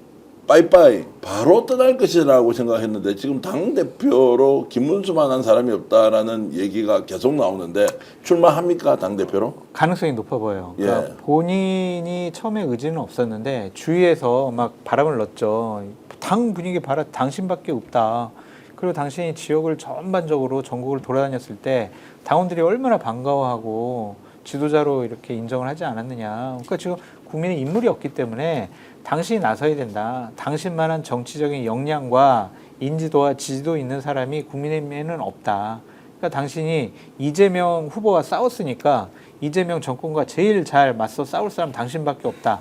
빠이빠이 바로 떠날 것이라고 생각했는데 지금 당 대표로 김문수만한 사람이 없다라는 얘기가 계속 나오는데 출마합니까 당 대표로? 가능성이 높아 보여요. 그러니까 예. 본인이 처음에 의지는 없었는데 주위에서 막 바람을 넣었죠. 당 분위기 봐라, 당신밖에 없다. 그리고 당신이 지역을 전반적으로 전국을 돌아다녔을 때 당원들이 얼마나 반가워하고 지도자로 이렇게 인정을 하지 않았느냐. 그러니까 지금 국민의 인물이 없기 때문에 당신이 나서야 된다. 당신만한 정치적인 역량과 인지도와 지지도 있는 사람이 국민의힘에는 없다. 그러니까 당신이 이재명 후보와 싸웠으니까 이재명 정권과 제일 잘 맞서 싸울 사람 당신밖에 없다.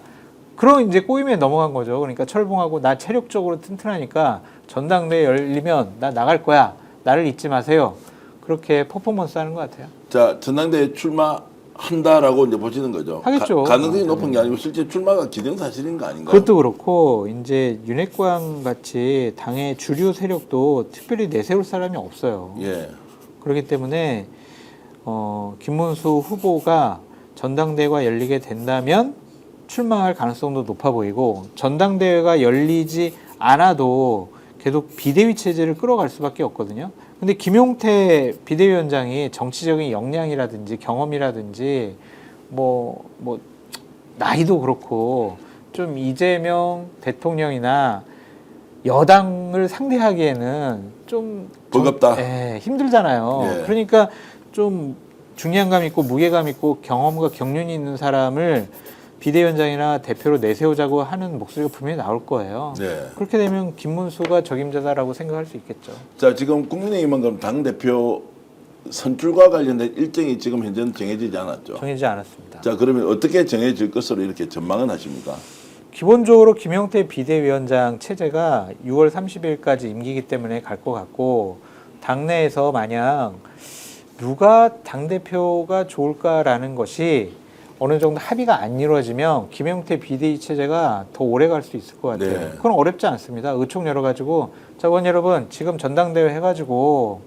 그런 이제 꼬임에 넘어간 거죠. 그러니까 철봉하고 나 체력적으로 튼튼하니까 전당대회 열리면 나 나갈 거야. 나를 잊지 마세요. 그렇게 퍼포먼스 하는 것 같아요. 자 전당대회 출마한다라고 이제 보시는 거죠. 하겠죠. 가능성이 높은 게 아니고 실제 출마가 기정사실인 거 아닌가요? 그것도 그렇고 이제 윤핵관 같이 당의 주류 세력도 특별히 내세울 사람이 없어요. 예. 그렇기 때문에 김문수 후보가 전당대회가 열리게 된다면 출마할 가능성도 높아 보이고 전당대회가 열리지 않아도 계속 비대위 체제를 끌어갈 수밖에 없거든요. 근데 김용태 비대위원장이 정치적인 역량이라든지 경험이라든지 뭐 나이도 그렇고 좀 이재명 대통령이나 여당을 상대하기에는 좀 버겁다. 힘들잖아요. 예. 그러니까 좀 중량감 있고 무게감 있고 경험과 경륜이 있는 사람을 비대위원장이나 대표로 내세우자고 하는 목소리가 분명히 나올 거예요. 네. 그렇게 되면 김문수가 적임자다라고 생각할 수 있겠죠. 자 지금 국민의힘은 그럼 당 대표 선출과 관련된 일정이 지금 현재는 정해지지 않았죠. 정해지지 않았습니다. 자 그러면 어떻게 정해질 것으로 이렇게 전망은 하십니까? 기본적으로 김용태 비대위원장 체제가 6월 30일까지 임기이기 때문에 갈 것 같고 당내에서 만약 누가 당대표가 좋을까라는 것이 어느 정도 합의가 안 이루어지면 김용태 비대위 체제가 더 오래 갈 수 있을 것 같아요. 네. 그건 어렵지 않습니다. 의총 열어가지고 자, 의원 여러분 지금 전당대회 해가지고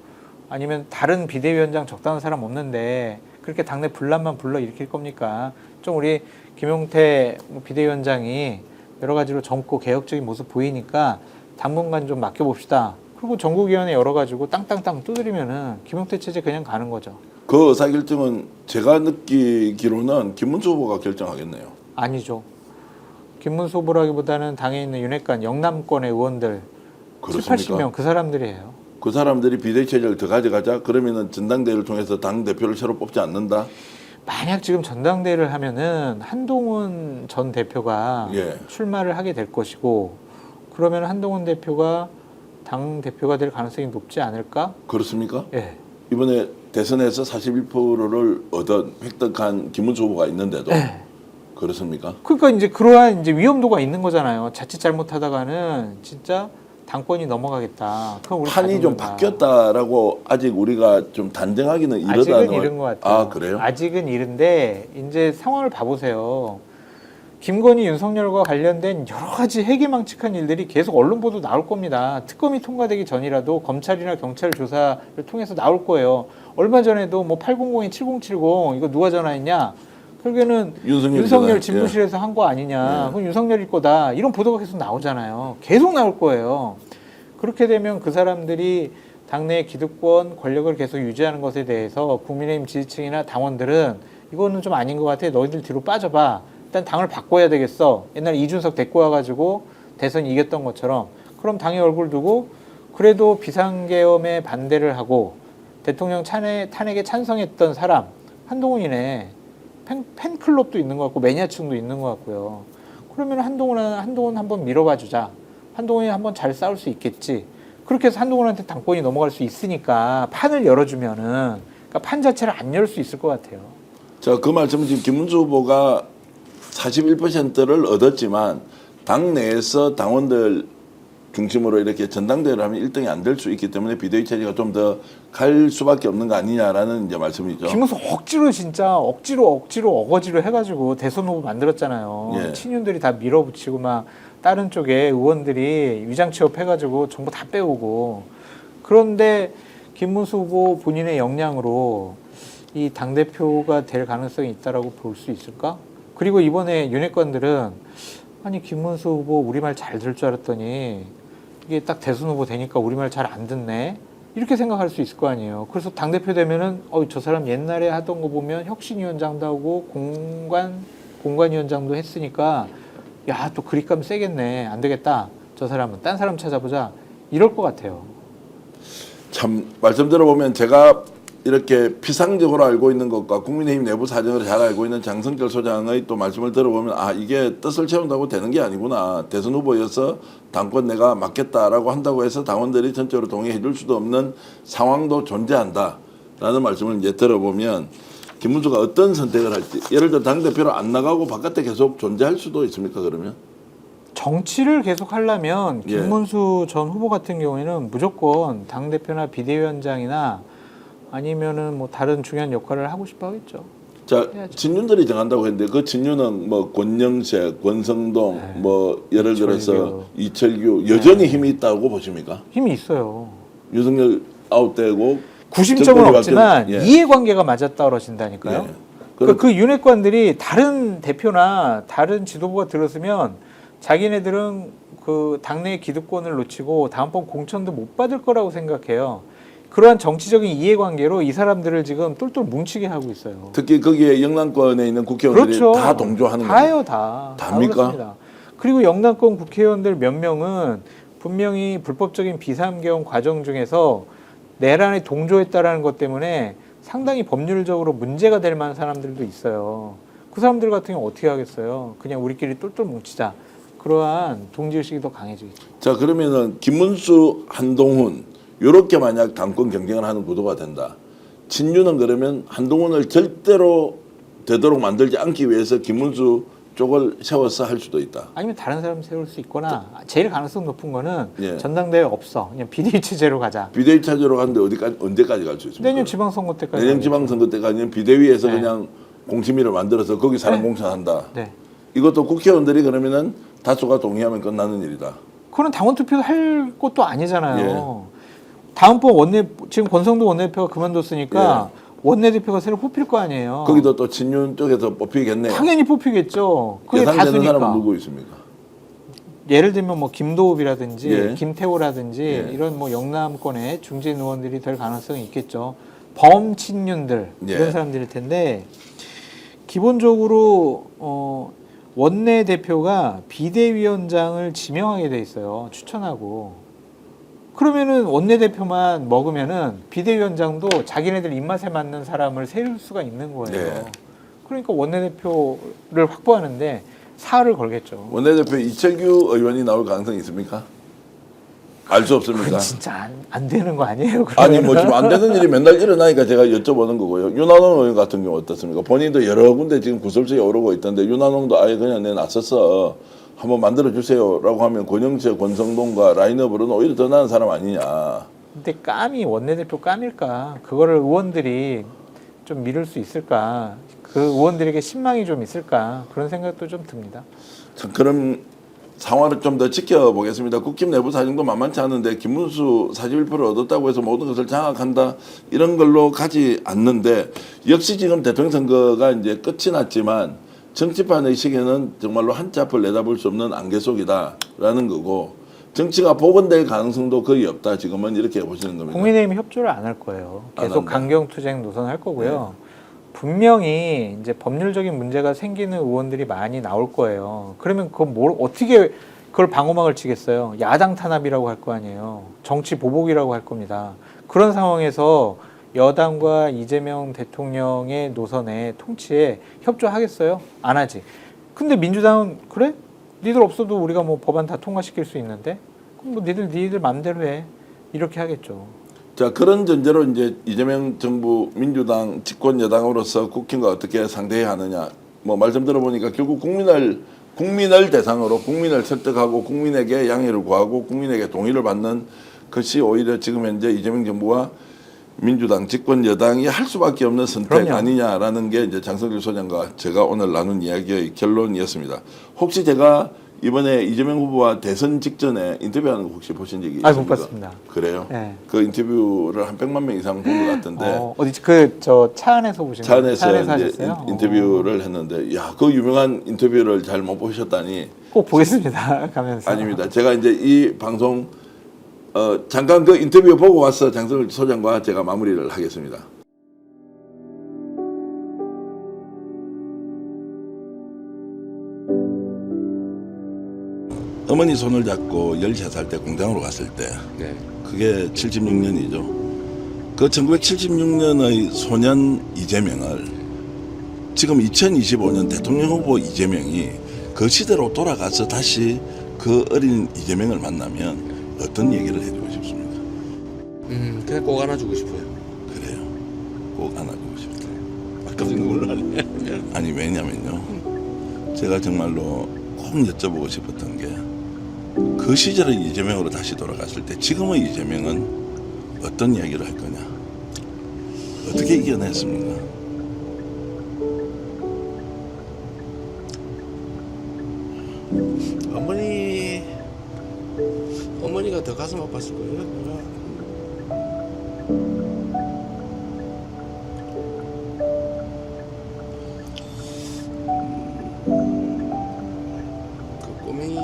아니면 다른 비대위원장 적당한 사람 없는데 그렇게 당내 분란만 불러일으킬 겁니까? 좀 우리 김용태 비대위원장이 여러 가지로 젊고 개혁적인 모습 보이니까 당분간 좀 맡겨봅시다. 그리고 전국위원회 열어가지고 땅땅땅 두드리면은 김용태 체제 그냥 가는 거죠. 그 의사결정은 제가 느끼기로는 김문수 후보가 결정하겠네요. 아니죠. 김문수 후보라기보다는 당에 있는 윤핵관 영남권의 의원들 7, 그렇습니까? 80명 그 사람들이에요. 그 사람들이 비대체제를 더 가져가자 그러면은 전당대회를 통해서 당 대표를 새로 뽑지 않는다. 만약 지금 전당대회를 하면은 한동훈 전 대표가 예. 출마를 하게 될 것이고, 그러면 한동훈 대표가 당 대표가 될 가능성이 높지 않을까? 그렇습니까? 예. 이번에 대선에서 41%를 획득한 김문수 후보가 있는데도 예. 그렇습니까? 그러니까 이제 그러한 이제 위험도가 있는 거잖아요. 자칫 잘못하다가는 진짜 당권이 넘어가겠다. 그럼 우리 판이 좀 가족이다. 바뀌었다라고 아직 우리가 좀 단정하기는 이르다는 아직은 이른 것 같아요. 아, 그래요? 아직은 이른데 이제 상황을 봐보세요. 김건희, 윤석열과 관련된 여러 가지 해괴망측한 일들이 계속 언론 보도 나올 겁니다. 특검이 통과되기 전이라도 검찰이나 경찰 조사를 통해서 나올 거예요. 얼마 전에도 뭐 800에 7070 이거 누가 전화했냐? 결국에는 윤석열이 윤석열 전화해. 집무실에서 한 거 아니냐? 예. 그건 윤석열일 거다. 이런 보도가 계속 나오잖아요. 계속 나올 거예요. 그렇게 되면 그 사람들이 당내 기득권 권력을 계속 유지하는 것에 대해서 국민의힘 지지층이나 당원들은 이거는 좀 아닌 것 같아. 너희들 뒤로 빠져봐. 일단 당을 바꿔야 되겠어. 옛날에 이준석 데리고 와가지고 대선 이겼던 것처럼. 그럼 당의 얼굴 두고 그래도 비상계엄에 반대를 하고 대통령 탄핵에 찬성했던 사람 한동훈이네. 팬클럽도 있는 것 같고 매니아층도 있는 것 같고요. 그러면 한동훈 한번 밀어봐 주자. 한동훈이 한번 잘 싸울 수 있겠지. 그렇게 해서 한동훈한테 당권이 넘어갈 수 있으니까 판을 열어주면은, 그러니까 판 자체를 안 열 수 있을 것 같아요. 자, 그 말씀은 지금 김문수 후보가 41%를 얻었지만 당 내에서 당원들 중심으로 이렇게 전당대회를 하면 1등이 안 될 수 있기 때문에 비대위 체제가 좀 더 갈 수밖에 없는 거 아니냐라는 이제 말씀이죠. 김문수 억지로 진짜 억지로 어거지로 해가지고 대선 후보 만들었잖아요. 예. 친윤들이 다 밀어붙이고 막 다른 쪽에 의원들이 위장 취업해가지고 정보 다 빼오고. 그런데 김문수 후보 본인의 역량으로 이 당 대표가 될 가능성이 있다라고 볼 수 있을까? 그리고 이번에 윤핵관들은 아니 김문수 후보 우리말 잘 들을 줄 알았더니 이게 딱 대선 후보 되니까 우리말 잘 안 듣네. 이렇게 생각할 수 있을 거 아니에요. 그래서 당대표 되면은 저 사람 옛날에 하던 거 보면 혁신위원장도 하고 공관위원장도 했으니까 야, 또 그립감 세겠네. 안 되겠다. 저 사람은 딴 사람 찾아보자. 이럴 것 같아요. 참 말씀 들어보면 제가 이렇게 피상적으로 알고 있는 것과 국민의힘 내부 사정을 잘 알고 있는 장성철 소장의 또 말씀을 들어보면 아, 이게 뜻을 채운다고 되는 게 아니구나. 대선 후보여서 당권 내가 맡겠다라고 한다고 해서 당원들이 전적으로 동의해 줄 수도 없는 상황도 존재한다라는 말씀을 이제 들어보면 김문수가 어떤 선택을 할지, 예를 들어 당대표로 안 나가고 바깥에 계속 존재할 수도 있습니까, 그러면? 정치를 계속 하려면 예. 김문수 전 후보 같은 경우에는 무조건 당대표나 비대위원장이나 아니면은 뭐 다른 중요한 역할을 하고 싶어 하겠죠. 자, 해야죠. 친윤들이 정한다고 했는데 그 친윤은 뭐 권영세, 권성동, 네. 뭐 예를 들어서 이철규. 이철규 여전히 힘이 있다고 보십니까? 힘이 있어요. 윤석열 아웃되고 90점은 정권이 없지만 바뀌는- 예. 이해관계가 맞아떨어진다니까요. 예. 그러니까 그 윤핵관들이 다른 대표나 다른 지도부가 들었으면 자기네들은 그 당내 기득권을 놓치고 다음번 공천도 못 받을 거라고 생각해요. 그러한 정치적인 이해관계로 이 사람들을 지금 똘똘 뭉치게 하고 있어요. 특히 거기에 영남권에 있는 국회의원들이 그렇죠. 다 동조하는 거예요. 다예요, 다. 답니까? 그렇습니다. 그리고 영남권 국회의원들 몇 명은 분명히 불법적인 비상계엄 과정 중에서 내란에 동조했다라는 것 때문에 상당히 법률적으로 문제가 될 만한 사람들도 있어요. 그 사람들 같은 경우 어떻게 하겠어요? 그냥 우리끼리 똘똘 뭉치자. 그러한 동지의식이 더 강해지겠죠. 자, 그러면은 김문수, 한동훈 요렇게 만약 당권 경쟁을 하는 구도가 된다. 친윤은 그러면 한동훈을 절대로 되도록 만들지 않기 위해서 김문수 쪽을 세워서 할 수도 있다. 아니면 다른 사람 세울 수 있거나 제일 가능성 높은 거는 예. 전당대회 없어. 그냥 비대위 체제로 가자. 비대위 차지로 가는데 언제까지 갈 수 있습니까? 내년 지방선거 때까지. 내년 지방선거 때가 아니면 비대위에서 네. 그냥 공심위를 만들어서 거기 사람 네. 공천한다. 네. 이것도 국회의원들이 그러면은 다수가 동의하면 끝나는 일이다. 그건 당원 투표도 할 것도 아니잖아요. 예. 다음번 지금 권성도 원내대표가 그만뒀으니까 원내대표가 새로 뽑힐 거 아니에요. 거기도 또 친윤 쪽에서 뽑히겠네요. 당연히 뽑히겠죠. 그게 예상되는 사람은 다수니까. 누구 있습니까? 예를 들면 뭐 김도읍이라든지 예. 김태호라든지 예. 이런 뭐 영남권의 중진 의원들이 될 가능성이 있겠죠. 범친윤들 예. 이런 사람들일 텐데 기본적으로 원내대표가 비대위원장을 지명하게 돼 있어요. 추천하고. 그러면은 원내대표만 먹으면은 비대위원장도 자기네들 입맛에 맞는 사람을 세울 수가 있는 거예요. 네. 그러니까 원내대표를 확보하는데 사활을 걸겠죠. 원내대표 이철규 의원이 나올 가능성이 있습니까? 알 수 없습니까? 그건 진짜 안 되는 거 아니에요? 아니 뭐 지금 안 되는 일이 맨날 일어나니까 제가 여쭤보는 거고요. 윤한홍 의원 같은 경우 어떻습니까? 본인도 여러 군데 지금 구설수에 오르고 있던데 윤한홍도 아예 그냥 내 나서서 한번 만들어 주세요라고 하면 권영채, 권성동과 라인업으로는 오히려 더 나은 사람 아니냐. 근데 감히 원내대표 감일까? 그거를 의원들이 좀 미룰 수 있을까? 그 의원들에게 신망이 좀 있을까? 그런 생각도 좀 듭니다. 참 그럼 상황을 좀 더 지켜보겠습니다. 국힘 내부 사정도 만만치 않은데 김문수 41% 얻었다고 해서 모든 것을 장악한다 이런 걸로 가지 않는데 역시 지금 대통령 선거가 이제 끝이 났지만 정치판의 시계는 정말로 한치 앞을 내다볼 수 없는 안개 속이다라는 거고 정치가 복원될 가능성도 거의 없다. 지금은 이렇게 보시는 겁니다. 국민의힘이 협조를 안 할 거예요. 안 계속 한다. 강경투쟁 노선 할 거고요. 분명히 이제 법률적인 문제가 생기는 의원들이 많이 나올 거예요. 그러면 그걸 어떻게 그걸 방어막을 치겠어요? 야당 탄압이라고 할 거 아니에요. 정치 보복이라고 할 겁니다. 그런 상황에서 여당과 이재명 대통령의 노선에 통치에 협조하겠어요? 안 하지. 근데 민주당은 그래? 니들 없어도 우리가 뭐 법안 다 통과시킬 수 있는데 그럼 뭐 니들 마음대로 해. 이렇게 하겠죠. 자 그런 전제로 이제 이재명 정부 민주당 집권 여당으로서 국힘과 어떻게 상대해야 하느냐 뭐 말씀 들어보니까 결국 국민을 대상으로 국민을 설득하고 국민에게 양해를 구하고 국민에게 동의를 받는 것이 오히려 지금 현재 이재명 정부와 민주당 집권 여당이 할 수밖에 없는 선택 그럼요. 아니냐라는 게 이제 장성길 소장과 제가 오늘 나눈 이야기의 결론이었습니다. 혹시 제가 이번에 이재명 후보와 대선 직전에 인터뷰하는 거 혹시 보신 적이 있습니까? 못 봤습니다. 그래요? 네. 그 인터뷰를 한 100만 명 이상 본 것 같은데 어디 저 차 안에서 보신 차 거예요? 안에서 이제 하셨어요? 인터뷰를 했는데 야, 그 유명한 인터뷰를 잘 못 보셨다니. 꼭 보겠습니다. 가면서. 아닙니다. 제가 이제 이 방송 잠깐 그 인터뷰 보고 와서 장성길 소장과 제가 마무리를 하겠습니다. 어머니 손을 잡고 13살 때 공장으로 갔을 때 네. 그게 76년이죠. 그 1976년의 소년 이재명을 지금 2025년 대통령 후보 이재명이 그 시대로 돌아가서 다시 그 어린 이재명을 만나면 어떤 얘기를 해주고 싶습니까? 그냥 꼭 안아주고 싶어요. 그래요. 꼭 안아주고 싶어요. 깜짝 놀라네. 아니 왜냐면요. 제가 정말로 꼭 여쭤보고 싶었던 게 그 시절의 이재명으로 다시 돌아갔을 때 지금의 이재명은 어떤 이야기를 할 거냐. 어떻게 이겨냈습니까? 어머니가 더 가슴 아팠을 거예요. 그 꼬맹이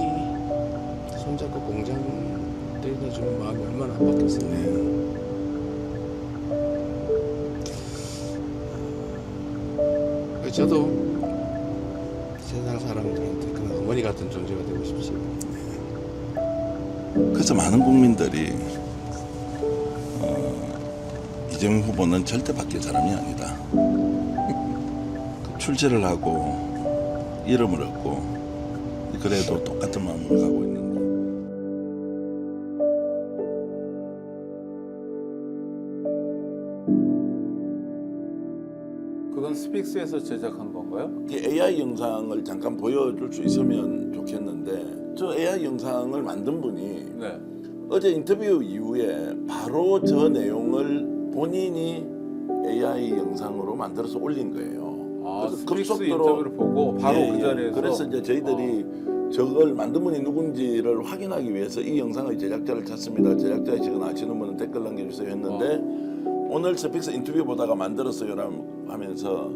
손잡고 공장 때리다 주는 마음이 얼마나 아팠겠어요. 저도 세상 사람들한테 그런 어머니 같은 존재가 되고 싶습니다. 그래서 많은 국민들이 이재명 후보는 절대 바뀔 사람이 아니다. 출제를 하고 이름을 얻고 그래도 똑같은 마음으로 가고 있는 거. 그건 스픽스에서 제작한 건가요? 이 AI 영상을 잠깐 보여줄 수 있으면 좋겠는데 저 AI 영상을 만든 분이 네. 어제 인터뷰 이후에 바로 저 내용을 본인이 AI 영상으로 만들어서 올린 거예요. 아, 그래서 스픽스 급속도로- 인터뷰를 보고 바로 예, 그 예. 자리에서. 그래서 이제 저희들이 저걸 만든 분이 누군지를 확인하기 위해서 이 영상의 제작자를 찾습니다. 제작자이시거나 아시는 분은 댓글 남겨주세요 했는데 오늘 스픽스 인터뷰 보다가 만들었어요 하면서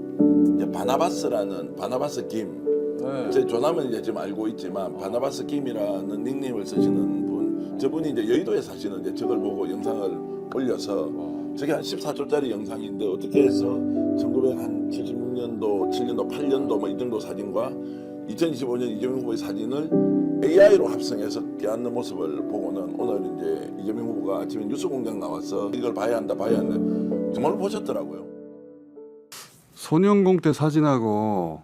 이제 바나바스 김 네. 제 조남은 이제 지금 알고 있지만 바나바스 김이라는 닉네임을 쓰시는 분 저분이 이제 여의도에 사시는데 저걸 보고 영상을 올려서 저게 한 14초짜리 영상인데 어떻게 해서 1976년도, 7년도, 8년도 뭐 이 정도 사진과 2025년 이재명 후보의 사진을 AI로 합성해서 껴안는 모습을 보고는 오늘 이제 이재명 후보가 아침에 뉴스공장 나와서 이걸 봐야 한다 정말로 보셨더라고요. 소년공 때 사진하고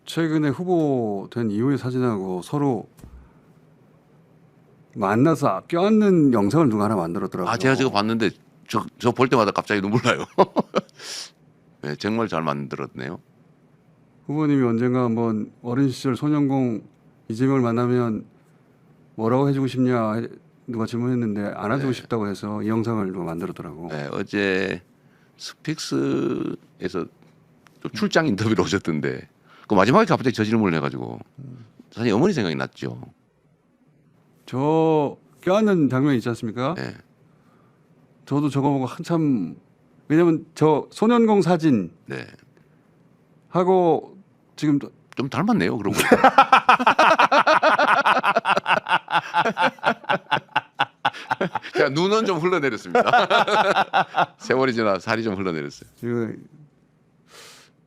최근에 후보된 이후의 사진하고 서로 만나서 껴안는 영상을 누가 하나 만들었더라고요. 아, 제가 저거 봤는데 저 볼 때마다 갑자기 눈물 나요. 네, 정말 잘 만들었네요. 후보님이 언젠가 한번 어린 시절 소년공 이재명을 만나면 뭐라고 해주고 싶냐 누가 질문했는데 안아주고 싶다고 해서 이 영상을 누가 만들었더라고. 네, 어제 스픽스에서 좀 출장 인터뷰로 오셨던데 그 마지막에 갑자기 저 질문을 해가지고 사실 어머니 생각이 났죠. 저 껴안는 장면 있지 않습니까? 네. 저도 저거 보고 한참 왜냐면 저 소년공 사진 네. 하고 지금 좀 닮았네요. 그러고 보니까. 자, 눈은 좀 흘러내렸습니다. 세월이 지나 살이 좀 흘러내렸어요. 지금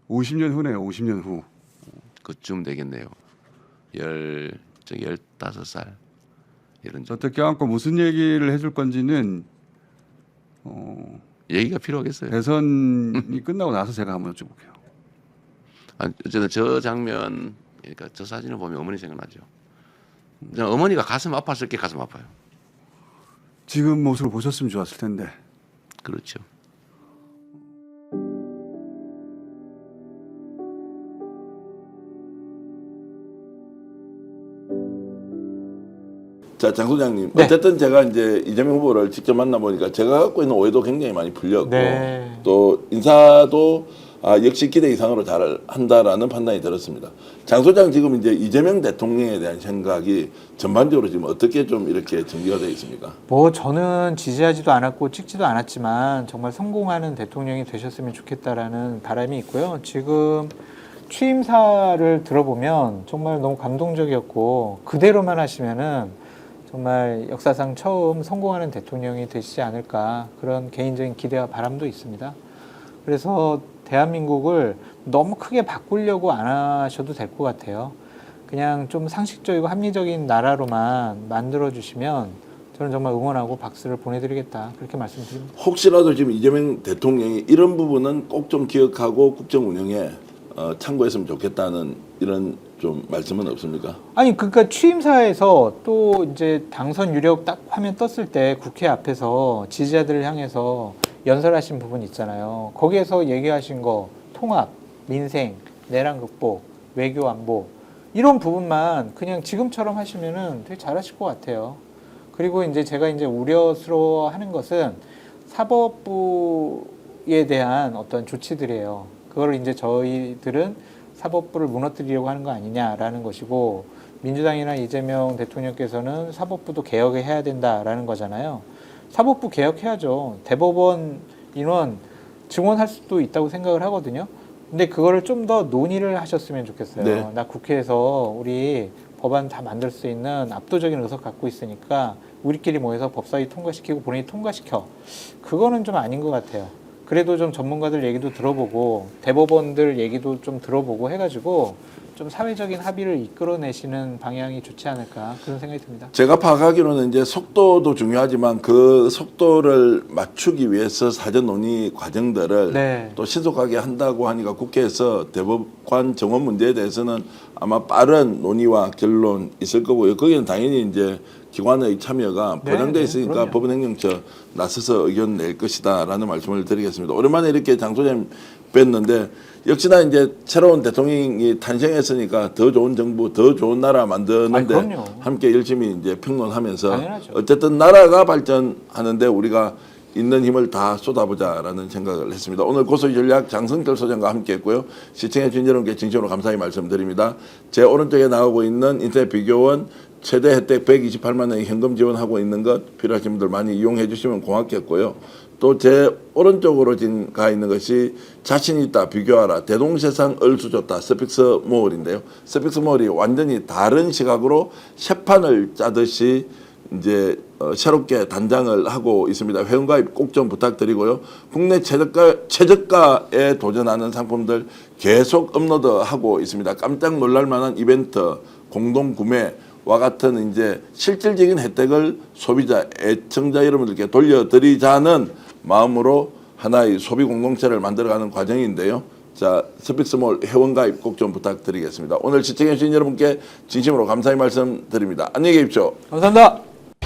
50년 후네요. 50년 후. 그쯤 되겠네요. 15살 이런 정도. 저때 껴안고 무슨 얘기를 해줄 건지는 얘기가 필요하겠어요. 대선이 끝나고 나서 제가 한번 여쭤볼게요. 어쨌든 저 장면, 그러니까 저 사진을 보면 어머니 생각나죠. 그냥 어머니가 가슴 아팠을 게 가슴 아파요. 지금 모습을 보셨으면 좋았을 텐데. 그렇죠. 자, 장 소장님. 네. 어쨌든 제가 이제 이재명 후보를 직접 만나보니까 제가 갖고 있는 오해도 굉장히 많이 풀렸고 네. 또 인사도 역시 기대 이상으로 잘 한다라는 판단이 들었습니다. 장 소장 지금 이제 이재명 대통령에 대한 생각이 전반적으로 지금 어떻게 좀 이렇게 전개가 되어 있습니까? 뭐 저는 지지하지도 않았고 찍지도 않았지만 정말 성공하는 대통령이 되셨으면 좋겠다라는 바람이 있고요. 지금 취임사를 들어보면 정말 너무 감동적이었고 그대로만 하시면은 정말 역사상 처음 성공하는 대통령이 되시지 않을까 그런 개인적인 기대와 바람도 있습니다. 그래서 대한민국을 너무 크게 바꾸려고 안 하셔도 될 것 같아요. 그냥 좀 상식적이고 합리적인 나라로만 만들어주시면 저는 정말 응원하고 박수를 보내드리겠다 그렇게 말씀드립니다. 혹시라도 지금 이재명 대통령이 이런 부분은 꼭 좀 기억하고 국정 운영에 참고했으면 좋겠다는 이런 좀 말씀은 없습니까? 아니 그러니까 취임사에서 또 이제 당선 유력 딱 화면 떴을 때 국회 앞에서 지지자들을 향해서 연설하신 부분 있잖아요. 거기에서 얘기하신 거 통합, 민생, 내란 극복, 외교 안보 이런 부분만 그냥 지금처럼 하시면은 되게 잘하실 것 같아요. 그리고 이제 제가 이제 우려스러워하는 것은 사법부에 대한 어떤 조치들이에요. 그걸 이제 저희들은 사법부를 무너뜨리려고 하는 거 아니냐라는 것이고 민주당이나 이재명 대통령께서는 사법부도 개혁을 해야 된다라는 거잖아요. 사법부 개혁해야죠. 대법원 인원 증원할 수도 있다고 생각을 하거든요. 근데 그거를 좀 더 논의를 하셨으면 좋겠어요. 네. 나 국회에서 우리 법안 다 만들 수 있는 압도적인 의석 갖고 있으니까 우리끼리 모여서 법사위 통과시키고 본회의 통과시켜. 그거는 좀 아닌 것 같아요. 그래도 좀 전문가들 얘기도 들어보고 대법원들 얘기도 좀 들어보고 해가지고 좀 사회적인 합의를 이끌어내시는 방향이 좋지 않을까 그런 생각이 듭니다. 제가 파악하기로는 이제 속도도 중요하지만 그 속도를 맞추기 위해서 사전 논의 과정들을 네. 또 신속하게 한다고 하니까 국회에서 대법관 정원 문제에 대해서는 아마 빠른 논의와 결론 있을 거고요. 거기는 당연히 이제 기관의 참여가 네, 보장돼 네, 있으니까 그럼요. 법원행정처 나서서 의견 낼 것이다라는 말씀을 드리겠습니다. 오랜만에 이렇게 장 소장님 뵀는데 역시나 이제 새로운 대통령이 탄생했으니까 더 좋은 정부, 더 좋은 나라 만드는데 아니, 그럼요. 함께 열심히 이제 평론하면서 당연하죠. 어쨌든 나라가 발전하는데 우리가 있는 힘을 다 쏟아보자라는 생각을 했습니다. 오늘 고소의 전략 장성철 소장과 함께했고요. 시청해 주신 여러분께 진심으로 감사히 말씀드립니다. 제 오른쪽에 나오고 있는 인터넷 비교원 최대 혜택 128만 원의 현금 지원하고 있는 것 필요하신 분들 많이 이용해 주시면 고맙겠고요. 또 제 오른쪽으로 가 있는 것이 자신 있다 비교하라 대동세상 얼수좋다 스픽스 모을인데요. 스픽스 모을이 완전히 다른 시각으로 셰판을 짜듯이 이제 새롭게 단장을 하고 있습니다. 회원가입 꼭 좀 부탁드리고요. 국내 최저가에 도전하는 상품들 계속 업로드하고 있습니다. 깜짝 놀랄 만한 이벤트, 공동 구매와 같은 이제 실질적인 혜택을 소비자, 애청자 여러분들께 돌려드리자는 마음으로 하나의 소비 공동체를 만들어가는 과정인데요. 자, 스픽스몰 회원가입 꼭 좀 부탁드리겠습니다. 오늘 시청해주신 여러분께 진심으로 감사의 말씀 드립니다. 안녕히 계십시오. 감사합니다.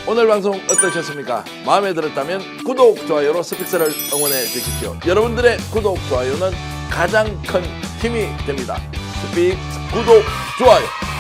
오늘 방송 어떠셨습니까? 마음에 들었다면 구독, 좋아요로 스픽스를 응원해 주십시오. 여러분들의 구독, 좋아요는 가장 큰 힘이 됩니다. 스픽스 구독, 좋아요.